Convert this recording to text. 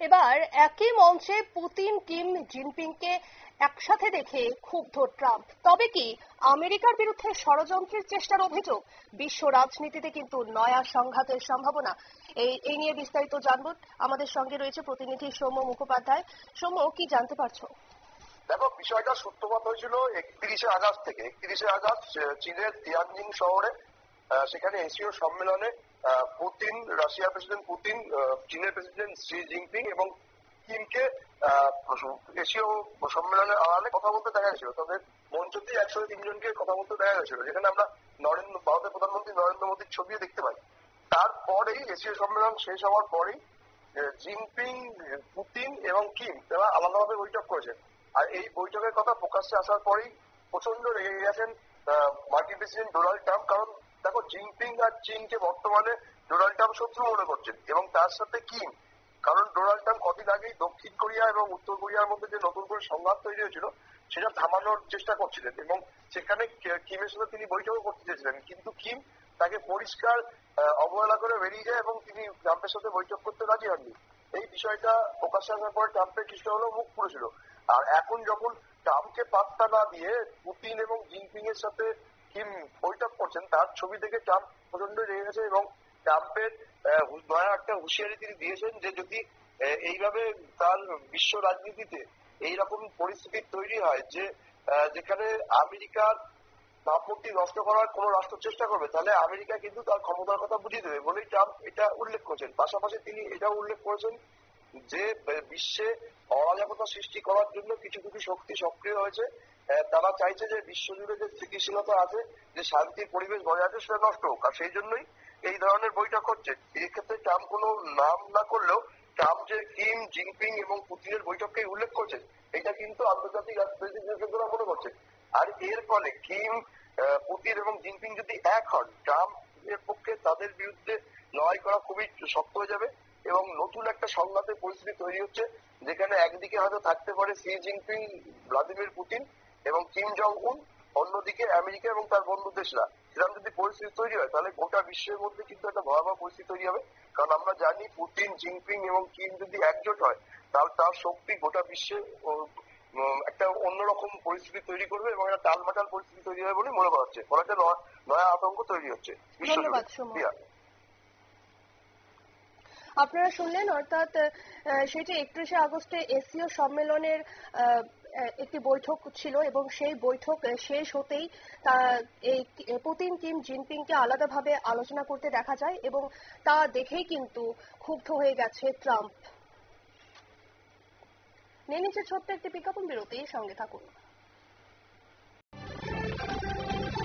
এবার একই মঞ্চে পুতিন কিম জিনপিংকে একসাথে দেখে ক্ষুব্ধ ট্রাম্প। তবে কি আমেরিকার বিরুদ্ধে ষড়যন্ত্রের চেষ্টার অভিযোগ? বিশ্ব রাজনীতিতে কিন্তু নয়া সংঘাতের সম্ভাবনা। এই নিয়ে বিস্তারিত জানবো। আমাদের সঙ্গে রয়েছে প্রতিনিধি সৌম্য মুখোপাধ্যায়। সৌম্য, কি জানতে পারছো? দেখো, বিষয়টা সূত্রপাত হয়েছিল 31শে আগস্ট থেকে। 31শে আগস্ট চীনের তিয়ানজিং শহরে, সেখানে এশীয় সম্মেলনে পুতিন, রাশিয়ার প্রেসিডেন্ট পুতিন, চীনের প্রেসিডেন্ট শি জিনপিং এবং কিমকে এশীয় সম্মেলনের আড়ালে কথা বলতে দেখা গেছিল। তবে মঞ্চতেই একসাথে তিনজনকে কথা বলতে দেখা গেছিল, যেখানে আমরা ভারতের প্রধানমন্ত্রী নরেন্দ্র মোদীর ছবিও দেখতে পাই। তারপরেই এশীয় সম্মেলন শেষ হওয়ার পরেই জিনপিং, পুতিন এবং কিম তারা আলাদাভাবে বৈঠক করেছেন। আর এই বৈঠকের কথা প্রকাশ্যে আসার পরেই প্রচন্ড রেগে গেছেন মার্কিন প্রেসিডেন্ট ডোনাল্ড ট্রাম্প। কারণ দেখো, জিনপিং আর চীনকে বর্তমানে ডোনাল্ড ট্রাম্প শত্রু মনে করছেন, এবং তার সাথে কিম। কারণ ডোনাল্ড ট্রাম্প কদিন আগেই দক্ষিণ কোরিয়া এবং উত্তর কোরিয়ার মধ্যে যে নতুন করে সংঘাত তৈরি হয়েছিল সেটা থামানোর চেষ্টা করছিলেন, এবং সেখানে কিমের সাথে তিনি বৈঠকও করতে চেয়েছিলেন। কিন্তু কিম তাকে পরিষ্কার অবহেলা করে বেরিয়ে যায় এবং তিনি ট্রাম্পের সাথে বৈঠক করতে রাজি হননি। এই বিষয়টা প্রকাশ্যে আসার পরে ট্রাম্পের কিছুটা হলেও মুখ পুড়েছিল। আর এখন যখন ট্রাম্পকে পাত্তা না দিয়ে পুতিন এবং জিনপিং এর সাথে কিম বৈঠক করছেন, তার ছবি থেকে ট্রাম্প প্রচন্ড রেগে গেছে, এবং ট্রাম্পের নয়া একটা হুঁশিয়ারি তিনি দিয়েছেন যে যদি এইভাবে তার বিশ্ব রাজনীতিতে এইরকম পরিস্থিতি তৈরি হয় যে যেখানে আমেরিকার ভাবমূর্তি নষ্ট করার কোন রাষ্ট্র চেষ্টা করবে, তাহলে আমেরিকা কিন্তু তার ক্ষমতার কথা বুঝিয়ে দেবে বলেই ট্রাম্প এটা উল্লেখ করেছেন। পাশাপাশি তিনি এটাও উল্লেখ করেছেন যে বিশ্বে অরাজকতা সৃষ্টি করার জন্য কিছু কিছু শক্তি সক্রিয় হয়েছে। তারা চাইছে যে বিশ্বজুড়ে যে স্থিতিশীলতা আছে, যে শান্তির পরিবেশ বজায় আছে, সেটা নষ্ট হোক। আর সেই জন্যই এই ধরনের বৈঠক হচ্ছে। এই ক্ষেত্রে ট্রাম্প কোনো নাম না করলেও ট্রাম্প যে কিম, জিনপিং এবং পুতিনের বৈঠককে উল্লেখ করছেন, এটা কিন্তু আন্তর্জাতিক রাজনৈতিক বিশেষজ্ঞরা মনে করছে। আর এর ফলে কিম, পুতিন এবং জিনপিং যদি এক হন, ট্রাম্প এর পক্ষে তাদের বিরুদ্ধে লড়াই করা খুবই শক্ত হয়ে যাবে, এবং নতুন একটা সংঘাতের পরিস্থিতি তৈরি হচ্ছে, যেখানে একদিকে হয়তো থাকতে পারে শি জিনপিং, ভ্লাদিমির পুতিন এবং কিম জং উন, অন্যদিকে আমেরিকা এবং তার বন্ধু দেশরা। সেরকম যদি পরিস্থিতি তৈরি হয়, তাহলে গোটা বিশ্বের মধ্যে কিন্তু একটা ভয়াবহ পরিস্থিতি তৈরি হবে। কারণ আমরা জানি পুতিন, জিনপিং এবং কিম যদি একজোট হয়, তাহলে তার শক্তি গোটা বিশ্বে একটা অন্যরকম পরিস্থিতি তৈরি করবে, এবং একটা টালমাটাল পরিস্থিতি তৈরি হবে বলে মনে করা হচ্ছে। ফলে একটা নয়া আতঙ্ক তৈরি হচ্ছে বিশ্বজুড়ে। আপনারা শুনলেন, অর্থাৎ সেটি 31শে আগস্টে এশীয় সম্মেলনের একটি বৈঠক ছিল, এবং সেই বৈঠক শেষ হতেই এই পুতিন কিম জিনপিংকে আলাদাভাবে আলোচনা করতে দেখা যায়, এবং তা দেখেই কিন্তু ক্ষুব্ধ হয়ে গেছে ট্রাম্প। নিয়ে নিচ্ছে ছোট্ট একটি বিজ্ঞাপন বিরতি, সঙ্গে থাকুন।